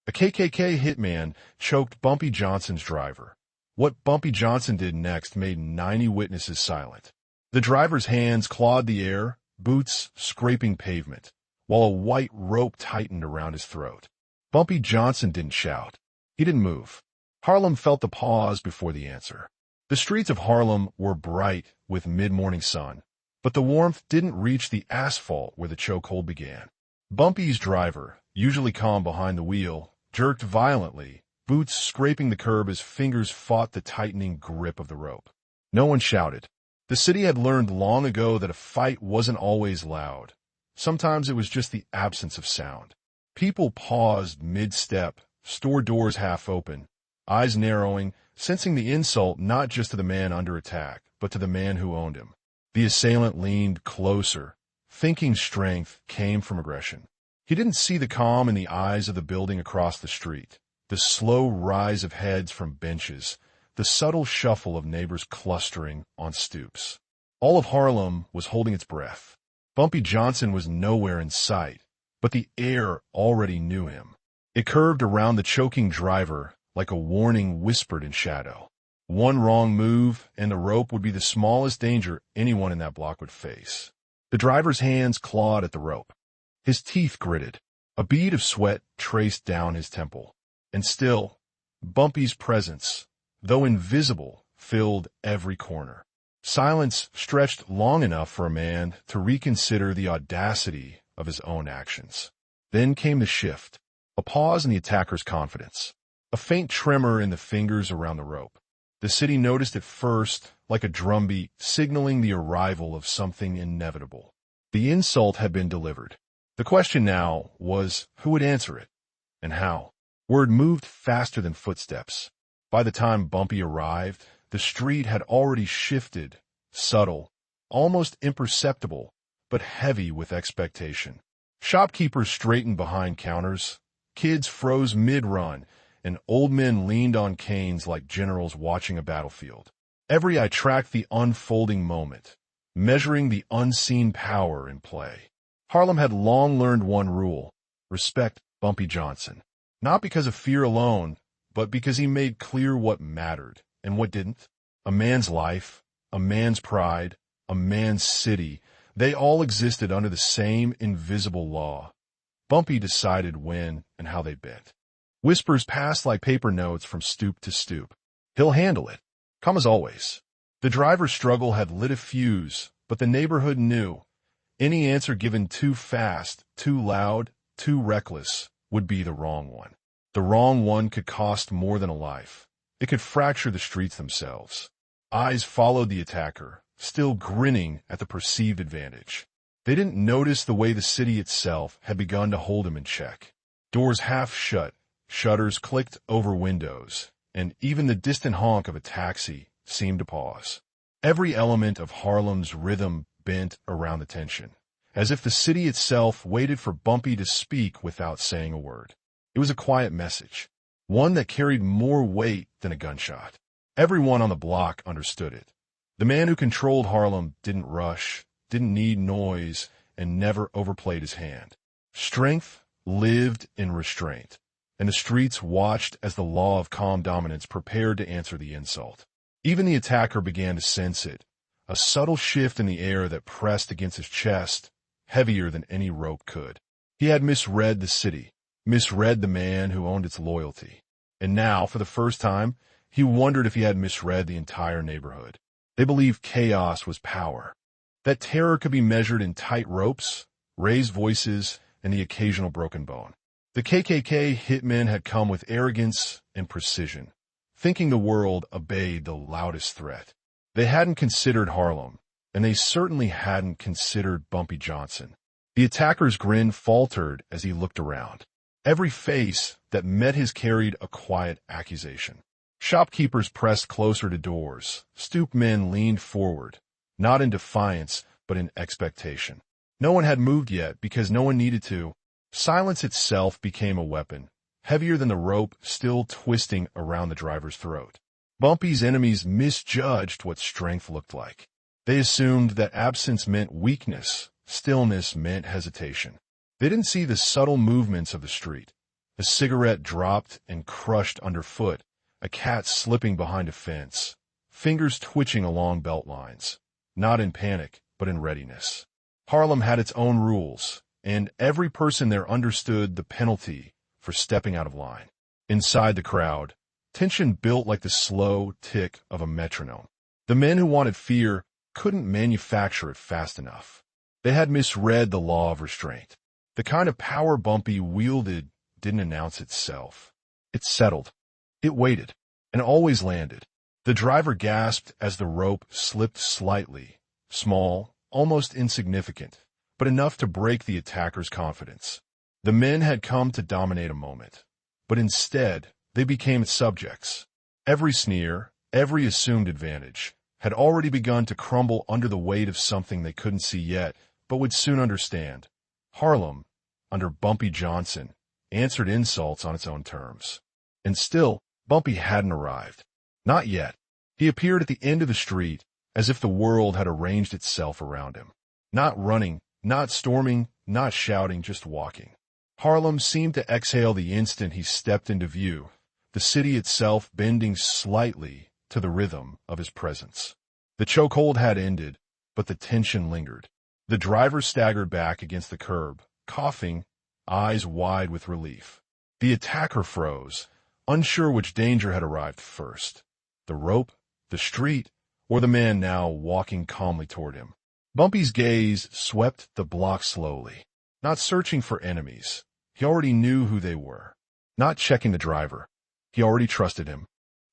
A KKK hitman choked Bumpy Johnson's driver. What Bumpy Johnson did next made 90 witnesses silent. The driver's hands clawed the air, boots scraping pavement, while a white rope tightened around his throat. Bumpy Johnson didn't shout. He didn't move. Harlem felt the pause before the answer. The streets of Harlem were bright with mid-morning sun, but the warmth didn't reach the asphalt where the chokehold began. Bumpy's driver, usually calm behind the wheel, jerked violently, boots scraping the curb as fingers fought the tightening grip of the rope. No one shouted. The city had learned long ago that a fight wasn't always loud. Sometimes it was just the absence of sound. People paused mid-step, store doors half open, eyes narrowing, sensing the insult not just to the man under attack, but to the man who owned him. The assailant leaned closer, thinking strength came from aggression. He didn't see the calm in the eyes of the building across the street, the slow rise of heads from benches, the subtle shuffle of neighbors clustering on stoops. All of Harlem was holding its breath. Bumpy Johnson was nowhere in sight, but the air already knew him. It curved around the choking driver like a warning whispered in shadow. One wrong move, and the rope would be the smallest danger anyone in that block would face. The driver's hands clawed at the rope. His teeth gritted. A bead of sweat traced down his temple. And still, Bumpy's presence, though invisible, filled every corner. Silence stretched long enough for a man to reconsider the audacity of his own actions. Then came the shift, a pause in the attacker's confidence, a faint tremor in the fingers around the rope. The city noticed it first, like a drumbeat signaling the arrival of something inevitable. The insult had been delivered. The question now was who would answer it, and how. Word moved faster than footsteps. By the time Bumpy arrived, the street had already shifted, subtle, almost imperceptible, but heavy with expectation. Shopkeepers straightened behind counters, kids froze mid-run, and old men leaned on canes like generals watching a battlefield. Every eye tracked the unfolding moment, measuring the unseen power in play. Harlem had long learned one rule: respect Bumpy Johnson. Not because of fear alone, but because he made clear what mattered and what didn't. A man's life, a man's pride, a man's city, they all existed under the same invisible law. Bumpy decided when and how they bit. Whispers passed like paper notes from stoop to stoop. He'll handle it. Calm as always. The driver's struggle had lit a fuse, but the neighborhood knew. Any answer given too fast, too loud, too reckless would be the wrong one. The wrong one could cost more than a life. It could fracture the streets themselves. Eyes followed the attacker, still grinning at the perceived advantage. They didn't notice the way the city itself had begun to hold him in check. Doors half shut, shutters clicked over windows, and even the distant honk of a taxi seemed to pause. Every element of Harlem's rhythm bent around the tension, as if the city itself waited for Bumpy to speak without saying a word. It was a quiet message, one that carried more weight than a gunshot. Everyone on the block understood it. The man who controlled Harlem didn't rush, didn't need noise, and never overplayed his hand. Strength lived in restraint, and the streets watched as the law of calm dominance prepared to answer the insult. Even the attacker began to sense it, a subtle shift in the air that pressed against his chest, heavier than any rope could. He had misread the city, misread the man who owned its loyalty. And now, for the first time, he wondered if he had misread the entire neighborhood. They believed chaos was power, that terror could be measured in tight ropes, raised voices, and the occasional broken bone. The KKK hitmen had come with arrogance and precision, thinking the world obeyed the loudest threat. They hadn't considered Harlem, and they certainly hadn't considered Bumpy Johnson. The attacker's grin faltered as he looked around. Every face that met his carried a quiet accusation. Shopkeepers pressed closer to doors. Stooped men leaned forward, not in defiance, but in expectation. No one had moved yet because no one needed to. Silence itself became a weapon, heavier than the rope still twisting around the driver's throat. Bumpy's enemies misjudged what strength looked like. They assumed that absence meant weakness, stillness meant hesitation. They didn't see the subtle movements of the street, A cigarette dropped and crushed underfoot, a cat slipping behind a fence, fingers twitching along belt lines, not in panic, but in readiness. Harlem had its own rules, and every person there understood the penalty for stepping out of line. Inside the crowd, tension built like the slow tick of a metronome. The men who wanted fear couldn't manufacture it fast enough. They had misread the law of restraint. The kind of power Bumpy wielded didn't announce itself. It settled. It waited, and always landed. The driver gasped as the rope slipped slightly, small, almost insignificant, but enough to break the attacker's confidence. The men had come to dominate a moment, but instead they became its subjects. Every sneer, every assumed advantage, had already begun to crumble under the weight of something they couldn't see yet, but would soon understand. Harlem, under Bumpy Johnson, answered insults on its own terms. And still, Bumpy hadn't arrived. Not yet. He appeared at the end of the street, as if the world had arranged itself around him. Not running, not storming, not shouting, just walking. Harlem seemed to exhale the instant he stepped into view, the city itself bending slightly to the rhythm of his presence. The chokehold had ended, but the tension lingered. The driver staggered back against the curb, coughing, eyes wide with relief. The attacker froze, unsure which danger had arrived first. The rope, the street, or the man now walking calmly toward him. Bumpy's gaze swept the block slowly, not searching for enemies. He already knew who they were. Not checking the driver. He already trusted him.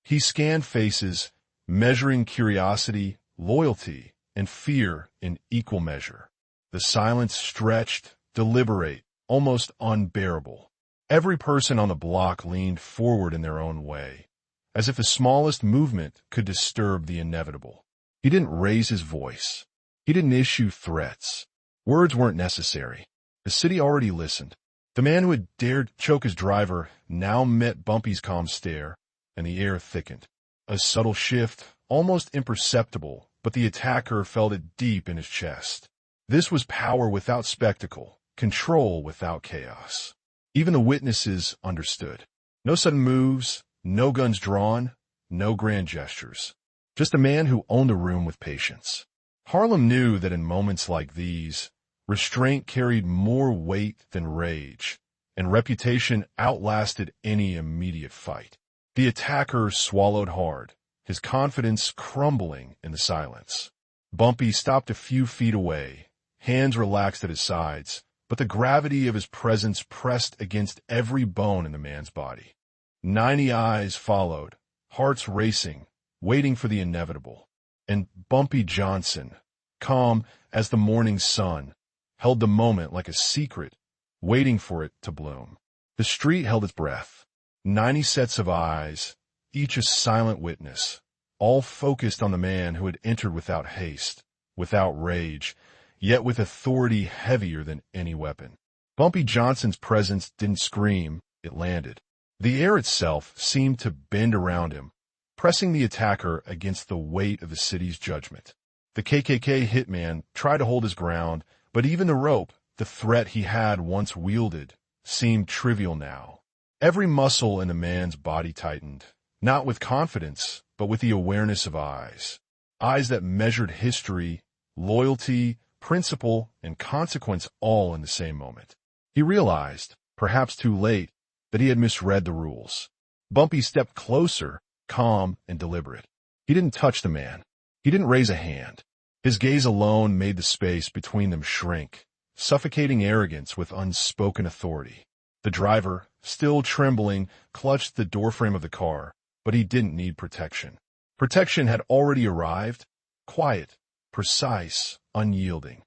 He scanned faces, measuring curiosity, loyalty, and fear in equal measure. The silence stretched, deliberate, almost unbearable. Every person on the block leaned forward in their own way, as if the smallest movement could disturb the inevitable. He didn't raise his voice. He didn't issue threats. Words weren't necessary. The city already listened. The man who had dared choke his driver now met Bumpy's calm stare, and the air thickened. A subtle shift, almost imperceptible, but the attacker felt it deep in his chest. This was power without spectacle, control without chaos. Even the witnesses understood. No sudden moves, no guns drawn, no grand gestures. Just a man who owned a room with patience. Harlem knew that in moments like these, restraint carried more weight than rage, and reputation outlasted any immediate fight. The attacker swallowed hard, his confidence crumbling in the silence. Bumpy stopped a few feet away, hands relaxed at his sides, but the gravity of his presence pressed against every bone in the man's body. 90 eyes followed, hearts racing, waiting for the inevitable. And Bumpy Johnson, calm as the morning sun, held the moment like a secret, waiting for it to bloom. The street held its breath. 90 sets of eyes, each a silent witness, all focused on the man who had entered without haste, without rage, yet with authority heavier than any weapon. Bumpy Johnson's presence didn't scream, it landed. The air itself seemed to bend around him, pressing the attacker against the weight of the city's judgment. The KKK hitman tried to hold his ground, but even the rope, the threat he had once wielded, seemed trivial now. Every muscle in the man's body tightened, not with confidence, but with the awareness of eyes. Eyes that measured history, loyalty, principle, and consequence all in the same moment. He realized, perhaps too late, that he had misread the rules. Bumpy stepped closer, calm and deliberate. He didn't touch the man. He didn't raise a hand. His gaze alone made the space between them shrink, suffocating arrogance with unspoken authority. The driver, still trembling, clutched the doorframe of the car, but he didn't need protection. Protection had already arrived, quiet, precise, unyielding.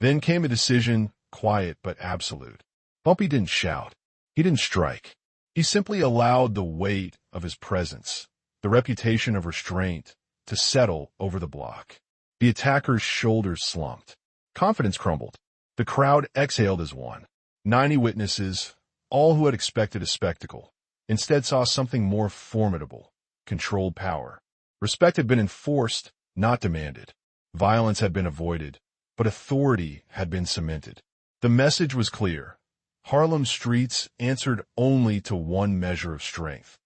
Then came a decision, quiet but absolute. Bumpy didn't shout. He didn't strike. He simply allowed the weight of his presence, the reputation of restraint, to settle over the block. The attacker's shoulders slumped. Confidence crumbled. The crowd exhaled as one. 90 witnesses, all who had expected a spectacle, instead saw something more formidable, controlled power. Respect had been enforced, not demanded. Violence had been avoided, but authority had been cemented. The message was clear. Harlem's streets answered only to one measure of strength: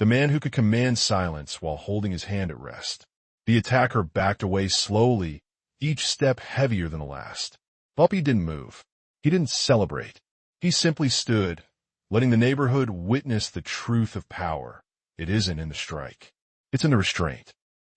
the man who could command silence while holding his hand at rest. The attacker backed away slowly, each step heavier than the last. Bumpy didn't move. He didn't celebrate. He simply stood, letting the neighborhood witness the truth of power. It isn't in the strike. It's in the restraint.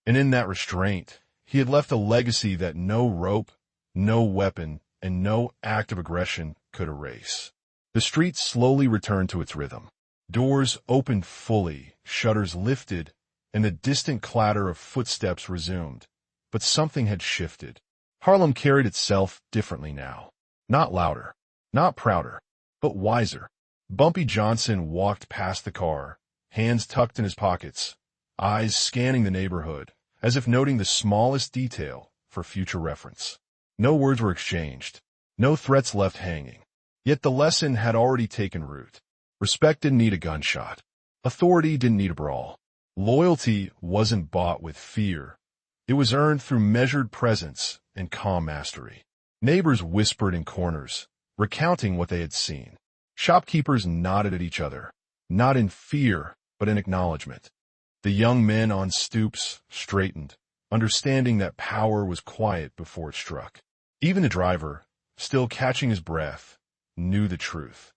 And in that restraint, he had left a legacy that no rope, no weapon, and no act of aggression could erase. The street slowly returned to its rhythm. Doors opened fully, shutters lifted, and the distant clatter of footsteps resumed. But something had shifted. Harlem carried itself differently now. Not louder, not prouder, but wiser. Bumpy Johnson walked past the car, hands tucked in his pockets, eyes scanning the neighborhood, as if noting the smallest detail for future reference. No words were exchanged, no threats left hanging. Yet the lesson had already taken root. Respect didn't need a gunshot. Authority didn't need a brawl. Loyalty wasn't bought with fear. It was earned through measured presence and calm mastery. Neighbors whispered in corners, recounting what they had seen. Shopkeepers nodded at each other, not in fear, but in acknowledgement. The young men on stoops straightened, understanding that power was quiet before it struck. Even the driver, still catching his breath, knew the truth.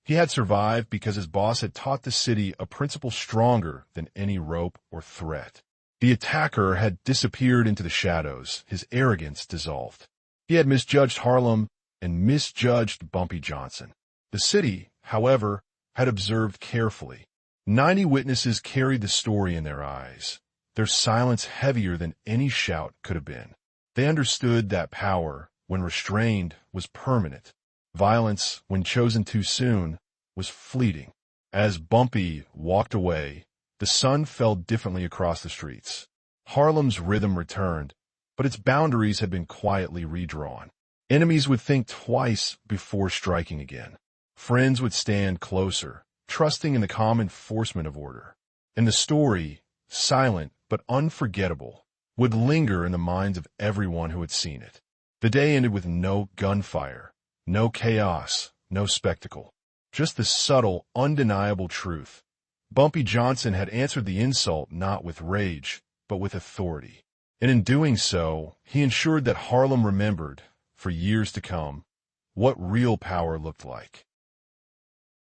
He had survived because his boss had taught the city a principle stronger than any rope or threat. The attacker had disappeared into the shadows, his arrogance dissolved. He had misjudged Harlem and misjudged Bumpy Johnson. The city, however, had observed carefully. 90 witnesses carried the story in their eyes, their silence heavier than any shout could have been. They understood that power, when restrained, was permanent. Violence, when chosen too soon, was fleeting. As Bumpy walked away, the sun fell differently across the streets. Harlem's rhythm returned, but its boundaries had been quietly redrawn. Enemies would think twice before striking again. Friends would stand closer, trusting in the calm enforcement of order. And the story, silent but unforgettable, would linger in the minds of everyone who had seen it. The day ended with no gunfire, no chaos, no spectacle. Just the subtle, undeniable truth. Bumpy Johnson had answered the insult not with rage, but with authority. And in doing so, he ensured that Harlem remembered, for years to come, what real power looked like.